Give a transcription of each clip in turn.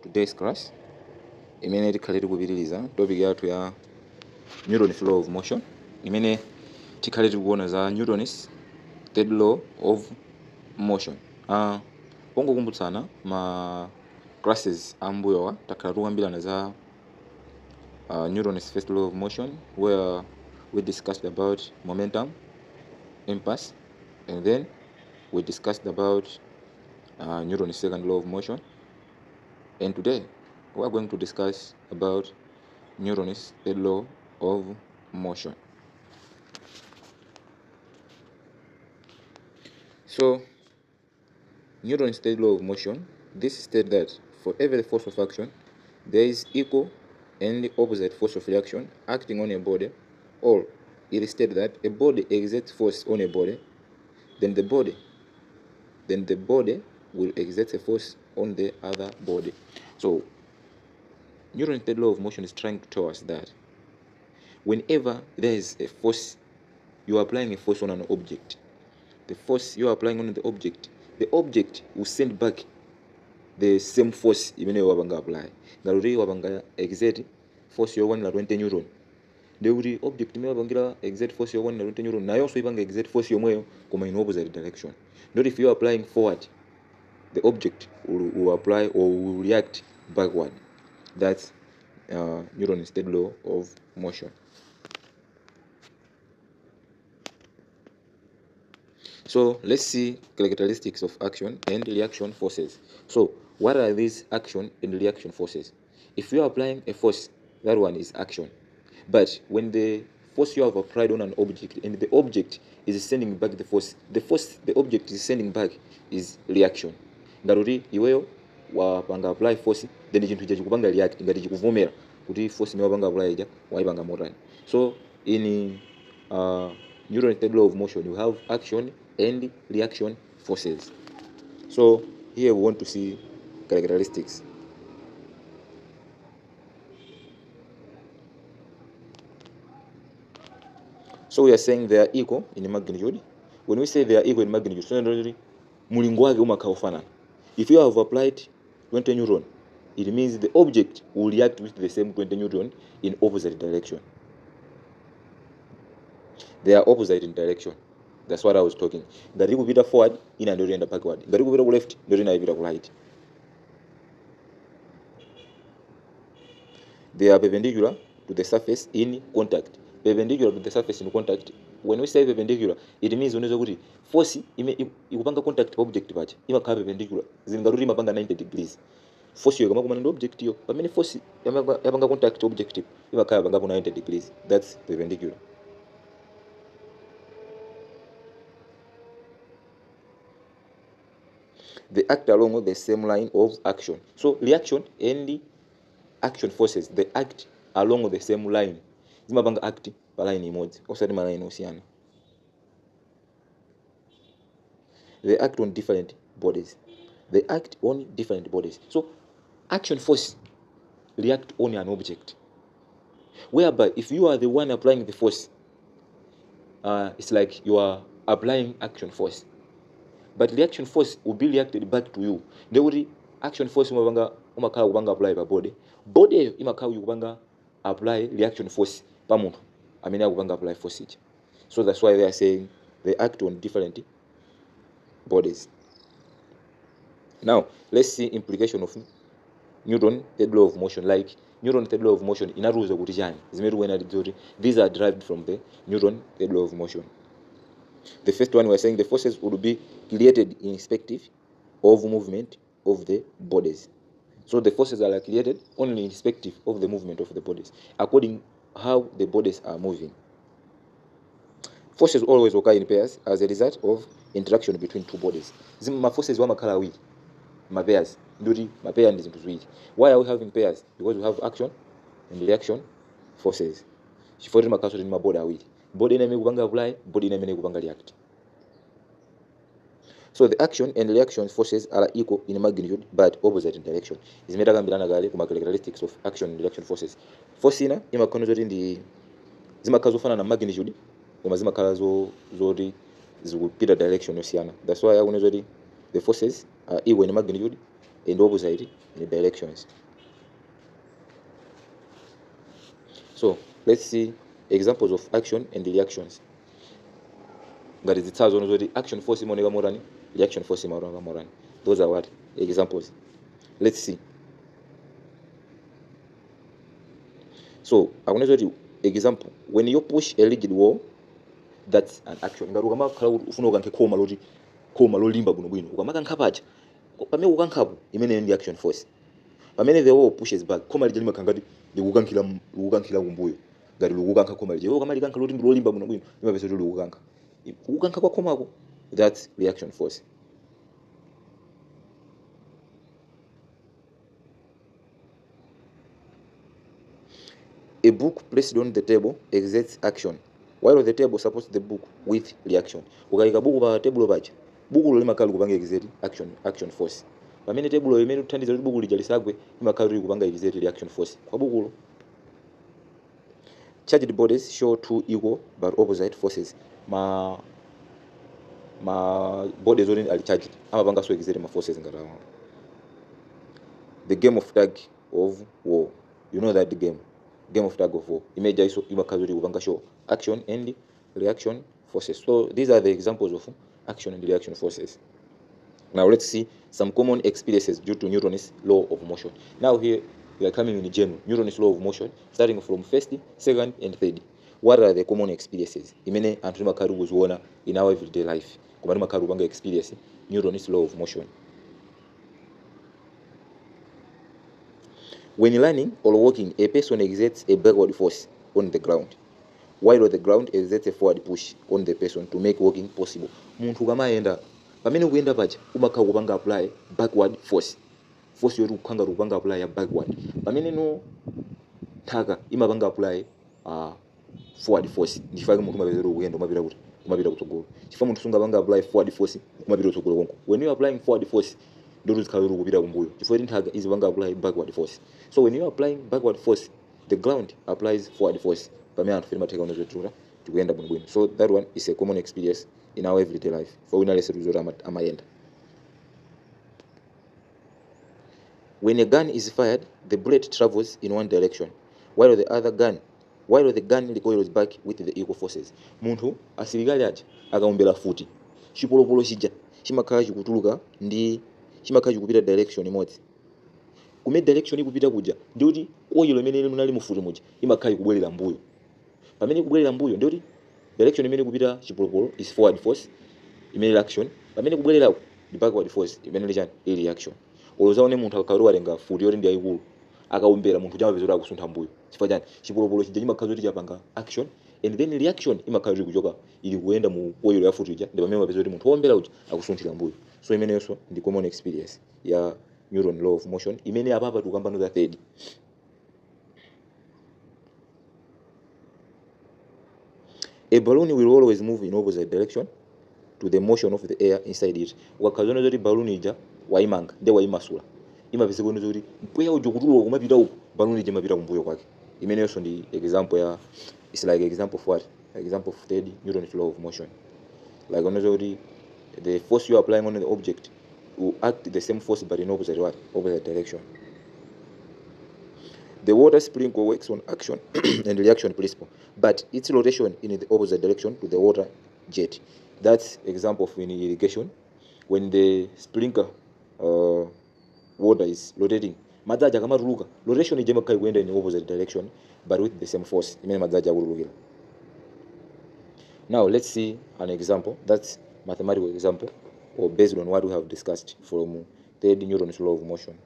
today's class imene tikhale tikupitiriza topic yathu ya Newton's law of motion imene tikhale tikuona za Newton's third law of motion. Pongokumbutsana ma classes ambuyowa takhala tikukambirana za Newton's first law of motion, where we discussed about momentum, impulse, and then we discussed about Newton's second law of motion. And today we are going to discuss about Newton's third law of motion. So Newton's third law of motion, this states that for every force of action there is equal and opposite force of reaction acting on a body, or it states that a body exerts force on a body, then the body will exert a force on the other body. So Newton's third law of motion is trying to tell us that whenever there is a force, you are applying a force on an object. The force you are applying on the object will send back the same force imene wabanga apply. Ngaluri wabanga exert force yokwanira 20 newton. Ndekuti object imene wabangira exert force yokwanira 20 newton nayo so ibanga exert force yomweyo koma in opposite direction. Not if you are applying forward, the object will apply or will react backward. That's Newton's third law of motion. So let's see characteristics of action and reaction forces. So what are these action and reaction forces? If you are applying a force, that one is action. But when the force you have applied on an object and the object is sending back the force the object is sending back is reaction. Ngaruri iweyo wapanga apply force, then chinthu chikupanga react ngati chikuvomera kuti force imene wapanga apply ija waipanga motani. So in Newton's third law of motion, you have action and reaction forces. So here we want to see characteristics. So we are saying they are equal in magnitude. When we say they are equal in magnitude, so mulingo wake umakhala ufanana. If you have applied 20 newton, it means the object will react with the same 20 newton in opposite direction. They are opposite in direction. That's what I was talking. Ngati kupita forward, ina ndio enda backward. Ngati kupita ku left, ndio inapita ku right. They are perpendicular to the surface in contact. Perpendicular to the surface in contact. When we say perpendicular, it means unaweza kuti force ikupanga contact object pacha imakhala perpendicular. Zingaruri imapanga 90 degrees. Force yo kama kumana ndo object yo. Pamene force yapanga contact object imakhala panga 90 degrees. That's perpendicular. They act along the same line of action. So reaction and action forces, they act along the same line. Zimapanga act pa line imodzi osati ma line osiyana. They act on different bodies. So action force react on an object, whereby if you are the one applying the force, it's like you are applying action force, but reaction force will be reacted back to you. The action force umakhala kupanga apply pa body imakhala kupanga apply reaction force pa munthu amene akupanga apply force ija. So that's why they are saying they act on different bodies. Now let's see implication of Newton's third law of motion. Like Newton's third law of motion inaruza kuti chani zimene wena kuti these are derived from the Newton's third law of motion. The first one, we are saying the forces would be created irrespective of movement of the bodies. So the forces are created only irrespective of the movement of the bodies, according how the bodies are moving. Forces always occur in pairs as a result of interaction between two bodies. Zima forces wamakhala awiri, ma pairs. Nduri ma pair ndi zinthu ziwiri. Why are we having pairs? Because we have action and reaction forces. Chifukwa makhala ndi mabodi awiri. Body imene kupanga apply, body imene kupanga react. So the action and reaction forces are equal in magnitude but opposite in direction. Zimene takambirana kale kuma characteristics of action and reaction forces. Force ina imakhala zoti ndi zimakhala zofana na magnitude koma zimakhala zoti zikupita direction yosiyana. That's why akunena zoti the forces are equal in magnitude and opposite directions. So let's see examples of action and reactions. Ngati zitsazo nozoti action force imaoneka motani, reaction force imaoneka motani. Those are what examples. Let's see. So akunena kuti example, when you push a rigid wall, that's an action. Ngati ukamakhala kuti ufuna ukankhe khoma lolimba bwinobwino, ukamakankha paja pamene ukankhapo imene ndi action force. Pamene the wall pushes back, khoma lija limakhala ngati likukankhira kumbuyo, ngati likukankha khoma lija. Ukamalikanka loti ndi lolimba bwinobwino, limapeza kuti likukankha kwa khomako, that's reaction force. A book placed on the table exerts action, while the table supports the book with reaction. Ukayika buku pa table paja, buku limakhala likupanga exert action force. Pamene table imene kuthandiza kuti buku lija lisagwe, limakhala likupanga exert reaction force kwa bukulo. Charged bodies show two equal but opposite forces. Ma bodies only are charged, amapanga so exert ma forces ngatawa. The game of tug of war. You know that the game of tug of war. Image iso imakhala likupanga show action and reaction forces. So these are the examples of action and reaction forces. Now let's see some common experiences due to Newton's law of motion. Now here we are coming in general, Newton's law of motion, starting from first, second, and third. What are the common experiences? Imene anthu limakhala kuziona in our everyday life. Koma limakhala kupanga experience Newton's law of motion. When running or walking, a person exerts a backward force on the ground, while the ground exerts a forward push on the person to make walking possible. Munthu kamaenda, pamene kuyenda paja umakhala kupanga apply backward force yoti kukhanga kupanga apply ya backward. Pamene no thaka imapanga apply forward force. Ndifake munthu mapeza kuyenda umapita kutsogolo. Chifukwa munthu sungapanga apply forward force umapita kutsogolo konko. When you are applying forward force, ndoto zikhala kupita kumbuyo. Chifukwa nthaka izipanga apply backward force. So when you are applying backward force, the ground applies forward force. Pamene anthu fema theka unozotura tikuyenda bwinobwino. So that one is a common experience in our everyday life. For we nalese tuzora amayenda. When a gun is fired, the bullet travels in one direction, while the gun recoils back with the equal forces. Munthu asilikali aja akaombera futi, chipolopolo chija chimakhala chikutuluka ndi chimakhala chikupita direction imodzi. Kumene direction ikupita kuja ndikuti oil imene munali mufuti muja imakhala ikubwerera mbuyo. Pamene ikubwerera mbuyo ndikuti direction imene ikupita chipolopolo is forward force imene action. Pamene kubwererako ndi backward force imene lichani ili reaction. Olozaone munthu akakhala walenga futi yoti ndi ayikulu akaombera munthu chamapeza kuti akusuntha mbuyo. Chifukwa chani chipolopolo chija chimakhala kuti chapanga action and then reaction imakhala kuti kuchoka ili kuyenda mu oil ya futi ija, ndi pamene mapeza kuti munthu wombera uja akusunthira mbuyo. So imeneyonso ndi common experience ya Newton law of motion imene apapa tukambano za third. A balloon will always move in opposite direction to the motion of the air inside it. Ukakhala zoti balloon ija waimanga ndi waimasula, imapeza kuti mpweya uja kutuluka kumapita uko, balloon ija imapita kumbuyo kwake. Imeneyonso ndi example ya, it's like example of what? Example of third Newton's law of motion. Like zoti the force you are applying on the object will act the same force but in opposite what? Opposite direction. The water sprinkler works on action and reaction principle, but its rotation in the opposite direction to the water jet. That's example of in irrigation. When the sprinkler water is rotating, madzaja kamatuluka, rotation ije imakhala kuenda in the opposite direction but with the same force imene madzaja akutulukira. Now let's see an example. That's mathematical example, or based on what we have discussed from third Newton's law of motion.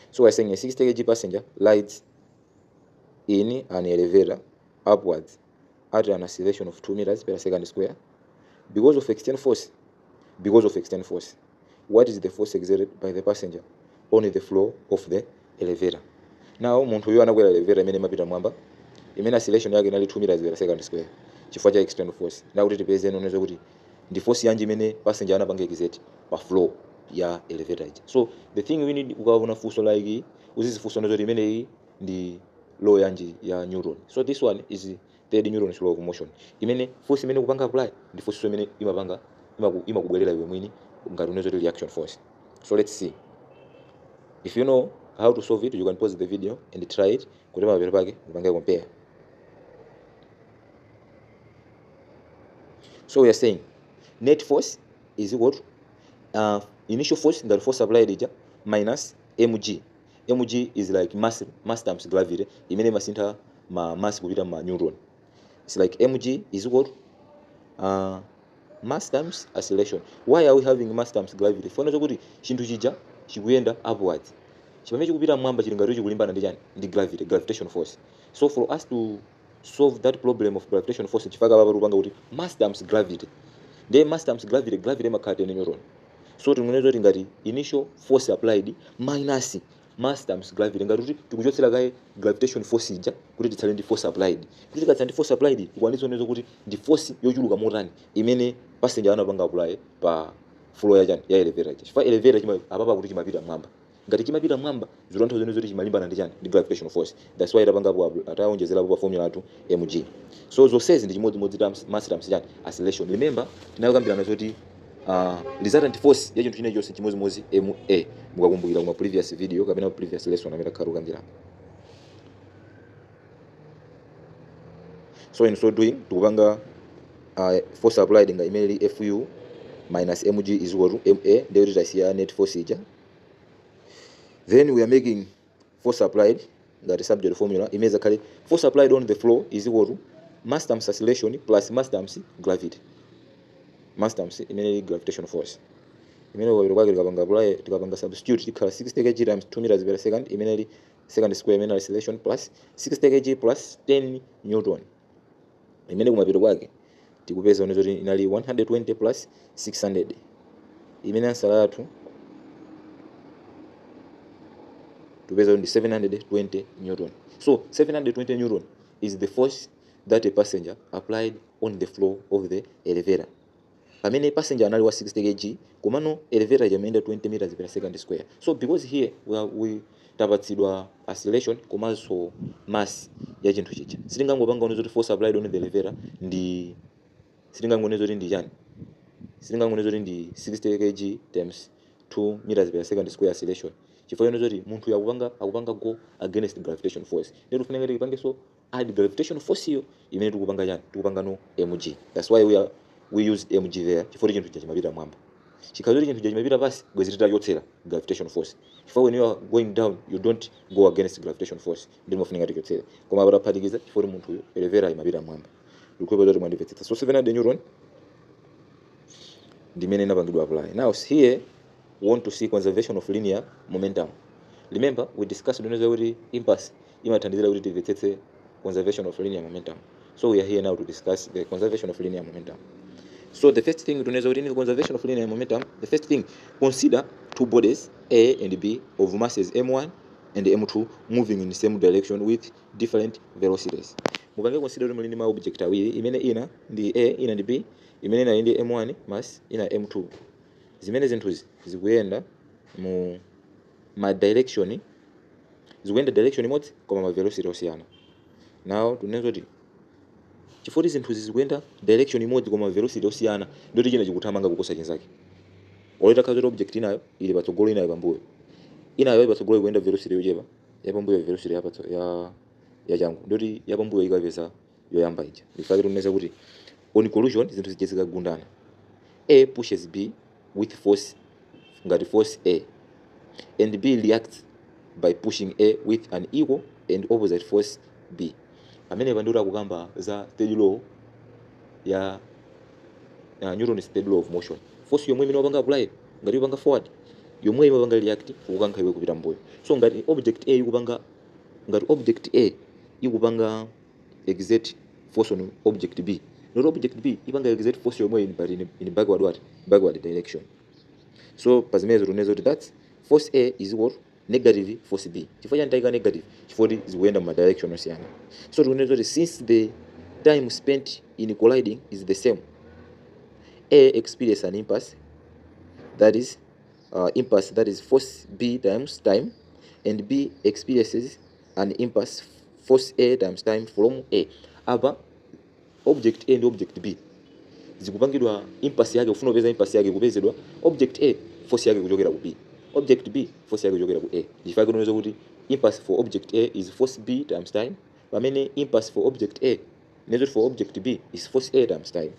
So we're saying a 60 kg passenger rides in an elevator upwards at an acceleration of 2 meters per second square because of external force. What is the force exerted by the passenger on the floor of the elevator? Now munthu uyo anakwera elevator imene imapita mwamba, imene acceleration yake inali 2 meters per second square chifukwa cha external force. Na kuti tipeze noneza kuti ndi force yanji imene passenger anapanga exert pa floor ya elevator ija. So the thing we need ukaona funso like uzizifunso nozoti imene iyi ndi law yanji ya Newton. So this one is third Newton's law of motion. Imene force imene kupanga apply ndi force imene imapanga imakubwerera iwe mwini ngati unezoti reaction force. So let's see. If you know how to solve it, you can pause the video and try it. Compare. So we are saying net force is equal to initial force, the force applied minus mg. Mg is like mass times gravity. It means mass kupita ma neuron. It's like mg is equal to mass times acceleration. Why are we having mass times gravity? Fona zokuti chinthu chija chikuyenda upwards. Chimene chikupita mwamba chili ngati chikulimbana ndi chani? Ndi gravity, gravitational force. So for us to solve that problem of gravitational force, chifaka papa tupanga kuti mass times gravity. Then mass times gravity imakhala in neuron. So tingoneza kuti ngati initial force applied minus mass times gravity, ngati kuti tikuchotsera kaye gravitational force ija kuti titsale ndi force applied. Kuti tikatsala ndi force applied tikwanisa kuoneza kuti ndi force yochuluka motani imene passenger anapanga apply pa floor ya chani ya elevator. Chifukwa elevator apapa kuti chimapita mwamba. Ngati chimapita mwamba zilontho zene zoti chimalimbana ndi chani? Ndi gravitational force. That's why tapanga po ataonjezera po formula yathu mg. So zonsezi ndi chimodzimodzi times mass times chani acceleration. Remember tinayokambirana zoti resultant force ya chinthu chine chonse chimodzimodzi ma. Mukakumbukira kuma previous video kapena previous lesson amene takhala kukambirana. So in so doing tikupanga force applied nga imene fu minus mg is equal to ma, ndio tasiya net force ija. Then we are making force applied, that is subject formula. Imeza kale force applied on the floor is equal to mass times acceleration plus mass times gravity. Mass times imene gravitational force. Imene wabiro kwake tikapanga substitute tikhala 60 kg times 2 meters per second. Imene second square imene acceleration plus 60 kg plus 10 newton. Imene kumapiro kwake tikupeza unezo inali 120 plus 600. Imene answer yathu tupeza ndi 720 newton. So 720 newton is the force that a passenger applied on the floor of the elevator. Pamene passenger anali wa 60 kg, komano elevator imeenda 20 meters per second square. So because here we tapatsidwa acceleration komanso mass ya chinthu chicha, sitingangopanga unezo force applied on the elevator ndi sitingangonezo ndi chani? Sitingangonezo ndi 60 kg times 2 meters per second square acceleration. Chifukwa unezo kuti munthu akupanga go against gravitational force. Ndio tufunenge tipange so add gravitational force hiyo imene tikupanga chani? Tikupanga no mg. That's why we used mg there. Chifukwa chinthu chicha chimapita mwamba. Chikazori chinthu chicha chimapita pasi bwezi titachotsera gravitational force. Chifukwa when you are going down you don't go against gravitational force. Ndio mufunenge tichotsera. Koma apaphatikiza chifukwa munthu elevator imapita mwamba. Likupepa zoti mwandipetsetsa. So 700 newton ndimene napangidwa apply. Now here we want to see conservation of linear momentum. Remember we discussed unezo kuti impulse imathandizira kuti tivetsetse conservation of linear momentum. So we are here now to discuss the conservation of linear momentum. So the first thing tunezo kuti in the conservation of linear momentum, the first thing, consider two bodies A and B of masses m1 and m2 moving in the same direction with different velocities. Mupange consider kuti mulini ma object awiri, imene ina ndi A ina ndi B, imene ina ndi m1 mass ina m2. Zimene zinthuzi zikuyenda mu ma direction, zikuyenda direction imodzi koma ma velocity osiyana. Now tunezo kuti chifukwa zinthuzi zikuyenda direction imodzi koma velocity osiyana ndio china chikuthamanga kukosa chinzake. Oleta kazo object inayo ili patsogolo inayo pambuyo. Inayo patsogolo ikuyenda velocity yochepa, ya pambuyo velocity ya changu. Ndio ya pambuyo ikapeza yoyamba ija. Ifake tunaweza kuti on collision zinthu zichezeka gundana. A pushes B with force ngati force A, and B reacts by pushing A with an equal and opposite force B. Amene pandura kukamba za third law ya Newton's third law of motion. Force yomwe imene wapanga apply ngati wapanga forward, yomwe imapanga react kukankha iwe kupita mbuyo. So ngati object A ikupanga exert force on object B, not object B ipanga exert force yomwe in backward direction. So pazimezo tunezo that force A is equal negative force B. Chifukwa chantaika negative chifukwa zikuyenda mu direction osiyana. So tunezo since the time spent in colliding is the same, A experiences an impulse that is force B times time, and B experiences an impulse force A times time from A. Apa object A and object B zikupangidwa impulse yake, ufuna upeza impulse yake kupezedwa object A force yake kuchokera ku B. object B force yake kuchokera ku A. Chifukwa kunaweza kuti impulse for object A is force B times time, pamene impulse for object A nezo for object B is force A times time.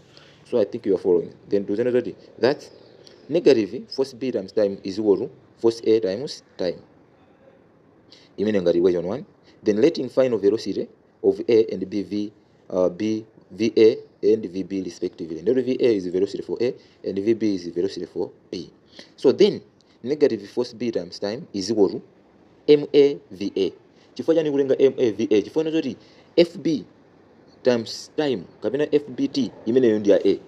So I think you are following. Then to say that negative force B times time is equal to force A times time. Imene ngati equation 1. Then letting final velocity of A and B, VA and VB respectively. And VA is velocity for A and VB is velocity for B. So then negative force B times time is equal to MA VA. Chifukwa chani kulenga MA VA? Chifukwa noti FB times time kapena FBT imeneyo ndi ya A,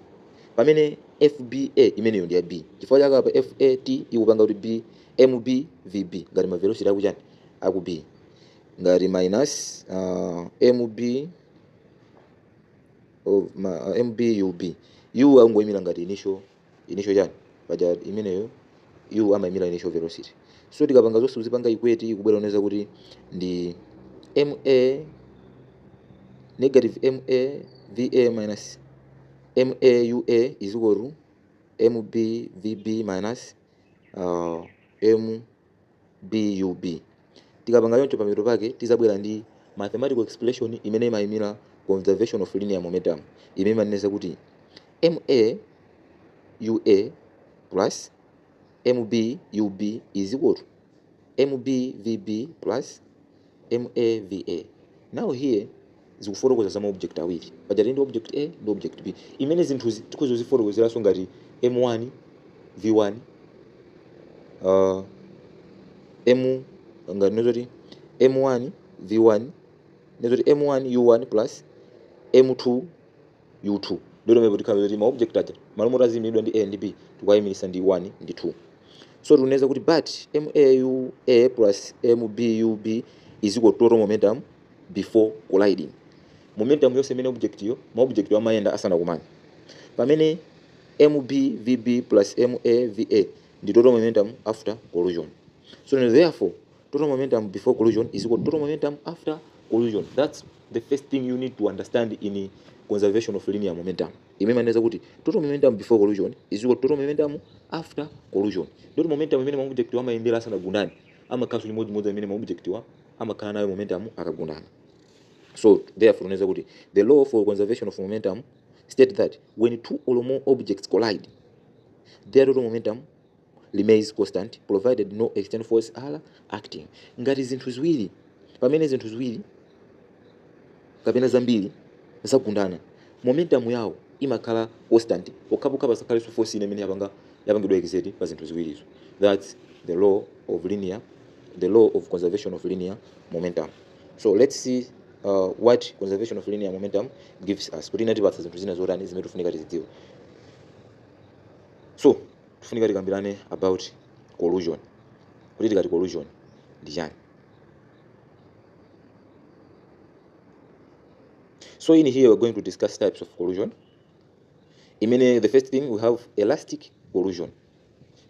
pamene FBA imeneyo ndi ya B. Chifukwa chake apa FAT ikupanga kuti B MB VB ngati ma velocity akuchani aku B ngati minus MB of MB UB. U angoyimira ngati initial chani paja imeneyo U amayimira initial velocity. So tikapanga zonse uzipanga equate ikubwera oneza kuti ndi MA negative MA VA minus MA UA is equal to MB VB minus MB UB. Tikapanga yoncho pamiro pake tizabwera ndi mathematical expression imene imayimira conservation of linear momentum. Imene imanena kuti MA UA plus MB UB is equal to MB VB plus MA VA. Now here zikufotokoza za object awiri paja ndi object A ndi object B. Imene zinthu tikuzozifotokozeraso ngati M1 V1 ngati nozoti M1 V1 nozoti M1 U1 plus M2 U2 ndio ndio kuti kama ma object aja malomo razimidwa ndi A ndi B tukayimisa ndi 1 ndi 2. So tunaweza kuti but MAUA plus MBUB is equal to total momentum before colliding. Momentum yose imene object yo ma object amayenda asana kumana, pamene MBVB plus MAVA ndi total momentum after collision. So therefore total momentum before collision is equal to total momentum after collision. That's the first thing you need to understand in conservation of linear momentum. Imemaneza kuti total momentum before collision is equal to total momentum after collision. Total momentum imene ma object amayendera asana gundani ama kaso limodzi imene ma object amakhala nayo momentum akagundana. So therefore unaweza kuti the law for conservation of momentum state that when two or more objects collide, their total momentum remains constant provided no external force are acting. Ngati zinthu ziwiri pamene zinthu ziwiri kapena zambiri zakundana, momentum yawo imakhala constant okhapoka pasakhale force ine imene yapangidwa exert pa zinthu ziwirizo. That's the law of conservation of linear momentum. So let's see what conservation of linear momentum gives us. Kuti inatipatsa zinthu zina zotani zimene tufunika tizidziwe. So tufunika tikambirane about collision. Kuti tikati collision ndi chani? So in here we're going to discuss types of collision. The first thing we have elastic collision.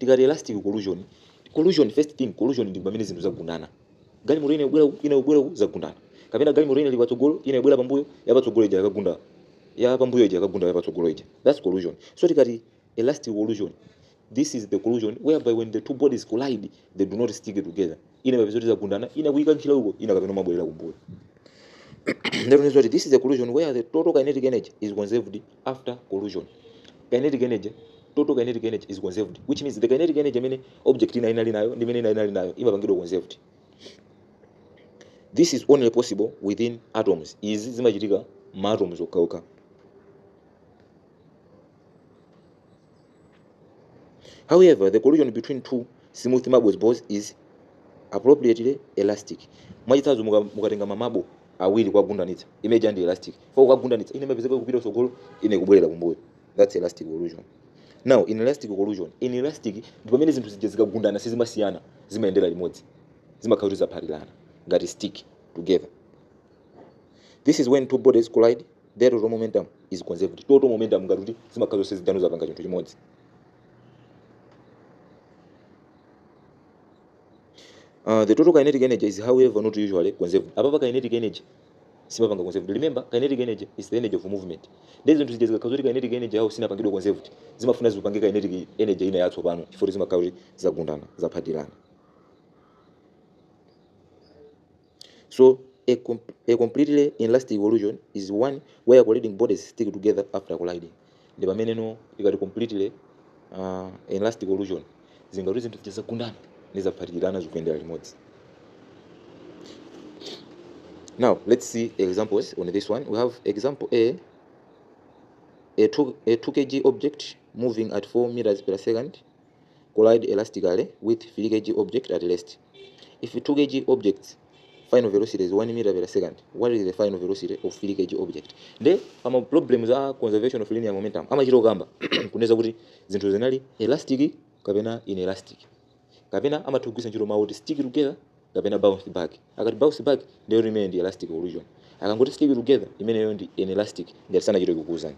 Tikati elastic collision first thing collision ndi pamene zinthu zagundana. Galimoto ine ubwera zagundana. Kapena galimoto ine lipatsogolo ine ibwera pambuyo yapatsogolo ija yakagunda. Ya pambuyo ija yakagunda yapatsogolo ija. That's collision. So tikati elastic collision, this is the collision whereby when the two bodies collide they do not stick together. Ine mapezoti zagundana ina kuyika nkhila uko ina kapena mabwerera kumbuyo. This is a collision where the total kinetic energy is conserved after collision. Total kinetic energy is conserved, which means the kinetic energy imene object ina inali nayo ndi imene ina inali nayo imapangidwa conserved. This is only possible within atoms. Izi zimachitika ma atoms okauka. However, the collision between two smooth marble balls is appropriately elastic. Mwachitsanzo mukatenga mamabo awiri kwagundanitsa image and elastic. For kwagundanitsa ine mapezeka kupita usogolo ine kubwerera kumbuyo. That's elastic collision. Now in elastic collision, ndi pamene zinthu zija zikagundana sizimasiyana zimayendera limodzi. Zimakhala zaphalirana ngati stick together. This is when two bodies collide, their total momentum is conserved. Total momentum ngati kuti zimakhala zonse zidano zapanga chinthu chimodzi. The total kinetic energy is however not usually conserved. Apapa kinetic energy simapanga conserved. Remember, kinetic energy is the energy of movement. Ndizo zinthu zija zikakhala kuti kinetic energy yawo sinapangidwa conserved, zimafuna zipange kinetic energy ina yatsopano chifukwa zimakhala kuti zagundana zaphatirana. So a completely inelastic evolution is one where colliding bodies stick together after colliding. Ndi pamene no ikati completely inelastic evolution zingati zinthu zija zagundana nezaphatirana zikuyendera limodzi. Now let's see examples on this one. We have example A. A 2 kg object moving at 4 meters per second collide elastically with 3 kg object at rest. If 2 kg object's final velocity is 1 meter per second, what is the final velocity of 3 kg object? Nde ama problems are conservation of linear momentum. Ama chiro kamba kuneza kuti zinthu zinali elastic kapena inelastic. Kapena ama tugwisa chiro mauti stick together kapena bounce back. Akati bounce back they remain the elastic evolution. Akangoti stick together imeneyo ndi inelastic ngati sana chiro kukuzana.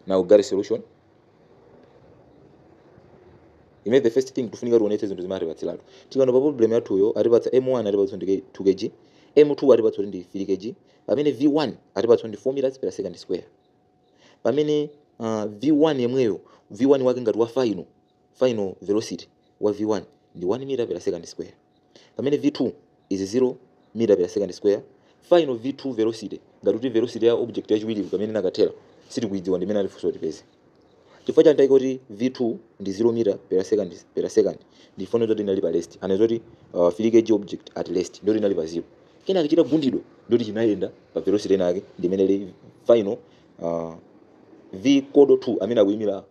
Now got a solution. You made the first thing to find out zinthu zimari batilalo. Tikano pa problem yathuyo atipatsa M1 atipatsa ndi 2 kg, M2 atipatsa ndi 3 kg, pamene V1 atipatsa ndi 4 meters per second square. Pamene V1 yemweyo, V1 wake ngati wa final velocity wa V1 ndi 1 meter per second square. Pamene V2 is 0 meter per second square. Final V2 velocity ngati kuti velocity ya object yachiwiri pamene nakatera siti kuidziwa ndi mene alifunso tipeze. Chifukwa cha ndaiko kuti V2 ndi 0 meter per second ndifuna kuti inali pa rest. Anazo kuti 3 kg object at rest ndio inali pa 0. Kena akichita gundidwe ndio chinayenda pa velocity yake ndi mene final V kodo 2 amene akuyimira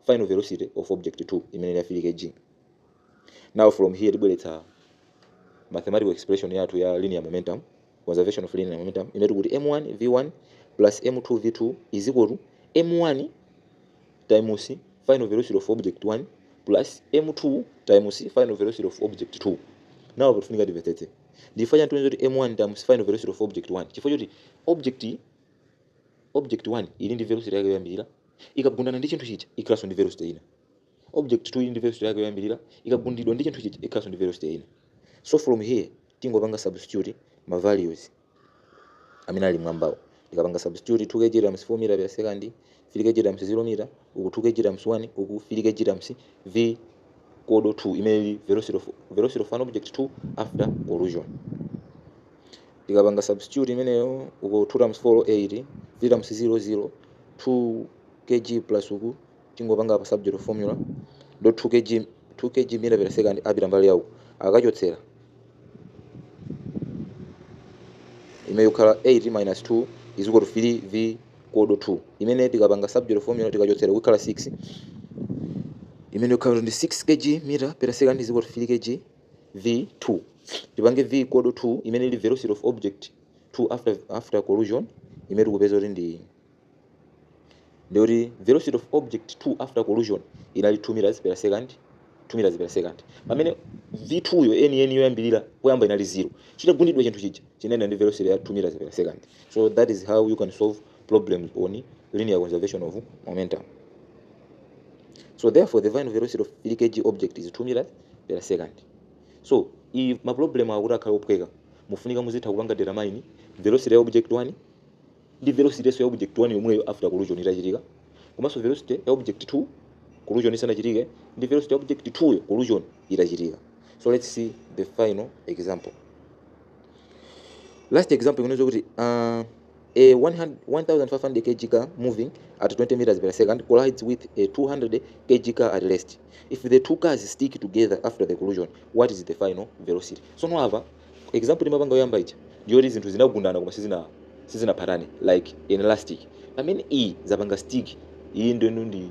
final velocity of object 2 imene ya 3 kg. Now from here tibweretsa mathematical expression yathu ya linear momentum, conservation of linear momentum. Imene kuti M1 V1 plus M2 V2 is equal to M1 times final velocity of object 1 plus M2 times final velocity of object 2. Now patufunika tivetete. Ndifanya tuenzo kuti M1 times final velocity of object 1. Chifukwa kuti object 1 ili ndi velocity yake yoyambirira, ikagundana ndi chinthu chicha ikhalanso ndi velocity ina. Object 2 ili ndi velocity yake yoyambirira, ikagundidwa ndi chinthu chicha ikhalanso ndi velocity ina. So from here tingopanga substitute ma values amene ali mwambawo. Tikapanga substitute 2 kg times 4 meter per second, 3 kg times 0 meter, uku 2 kg times 1, uku 3 kg times v kodo 2 imene velocity of an object 2 after collision. Tikapanga substitute imeneyo uku 2 times 4 8, 3 times 0 0, 2 kg plus uku tingopanga pa substitute formula do 2 kg meter per second apita mbali yawo akachotsera imene ukhala 8 minus 2 is equal to 3 v kodo 2. Imene tikapanga substitute formula tikachotsera kukhala 6 imene ukhala ndi 6 kg meter per second is equal to 3 kg v2. Tipange v kodo 2 imene ili velocity of object 2 after collision imene tikupeza kuti ndi velocity of object 2 after collision inali 2 meters per second. Pamene v2 yo eni yoyambirira poyamba inali 0. Chitagundidwa chinthu chicha chinenda ndi velocity ya 2 meters per second. So that is how you can solve problems on linear conservation of momentum. So therefore the final velocity of 3 kg object is 2 meters per second. So if ma problem akuti akhala ophweka mufunika muzitha kupanga determine velocity ya object 1 ndi velocity ya object 1 yomweyo after collision itachitika, komanso velocity ya object 2 collision isanachitike ndi velocity ya object 2 yo collision itachitika. So let's see the final example. Last example inaweza kuti a 1500 kg car moving at 20 meters per second collides with a 200 kg car at rest. If the two cars stick together after the collision, what is the final velocity? So no hapa example nimapanga yoyamba ichi ndiyo zinthu zinagundana koma sizina patani like inelastic. Pamene zapanga stick iyi ndio ndi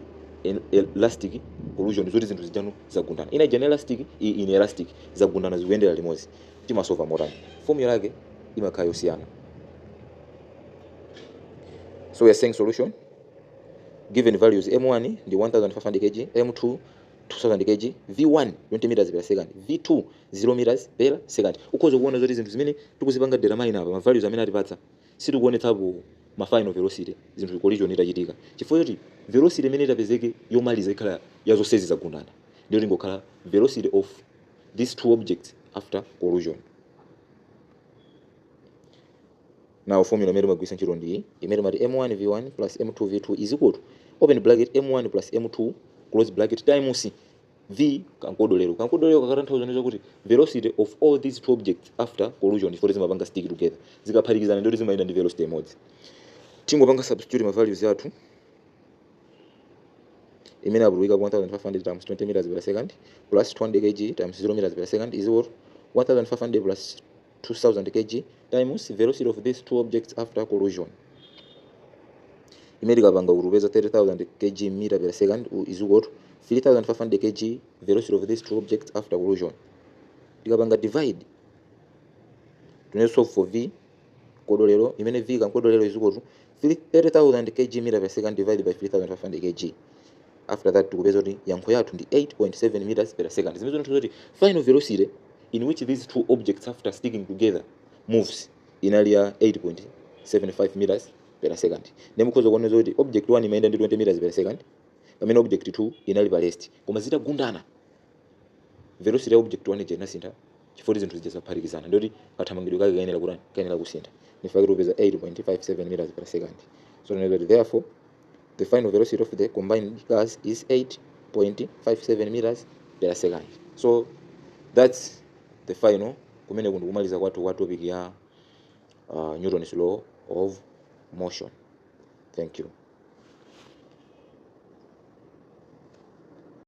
elastic collision zoti zinthu zijanu zagundana. Ina inelastic inelastic zagundana zikuyendera limodzi. Timasolva motani. Formula yake imakhala yosiyana. So we are saying solution given values M1 ndi 1500 kg, M2 2000 kg, V1 20 meters per second, V2 0 meters per second. Ukhoza kuona zoti zinthu zimene tikuzipanga determine apa ma values amene atipatsa sitikuonetsapo ma final velocity zinthu collision itachitika. Chifukwa choti velocity imene itapezeke yomaliza ikhala yazosezi zagundana ndio ingokhala velocity of these two objects after collision. Now formula imene magwisa ntchito ndi imene mati m1 v1 plus m2 v2 is equal to open bracket m1 plus m2 close bracket times v kankodolero kakatanthauza ndizo kuti velocity of all these two objects after collision before zimapanga stick together zikaphatikizana ndio zimayenda ndi velocity imodzi. Tingopanga substitute ma values yathu imene akuluika 1500 times 20 meters per second plus 200 kg times 0 meters per second is equal to 1500 plus 2000 kg times velocity of these two objects after collision. Imene ikapanga kurupeza 30000 kg meter per second is equal to 3500 kg velocity of these two objects after collision. Tikapanga divide tune solve for v kodolero imene v kankodolero is equal to 30000 kg meter per second divided by 3500 kg. After that tukupeza kuti yankho yathu ndi 8.7 meters per second. Zimene zonathuza kuti final velocity in which these two objects after sticking together moves inali ya 8.75 meters per second. Nemukhoza kuoneza kuti object 1 imayenda ndi 20 meters per second pamene object 2 inali pa rest koma zitagundana velocity ya object 1 ije inasintha chifukwa zinthu zija zaphatikizana ndoti kathamangidwe kake kayenera kusintha nifake tupeza 8.57 meters per second. So therefore the final velocity of the combined cars is 8.57 meters per second. So that's the final kumene kundu kumaliza kwatu topic ya Newton's law of motion. Thank you.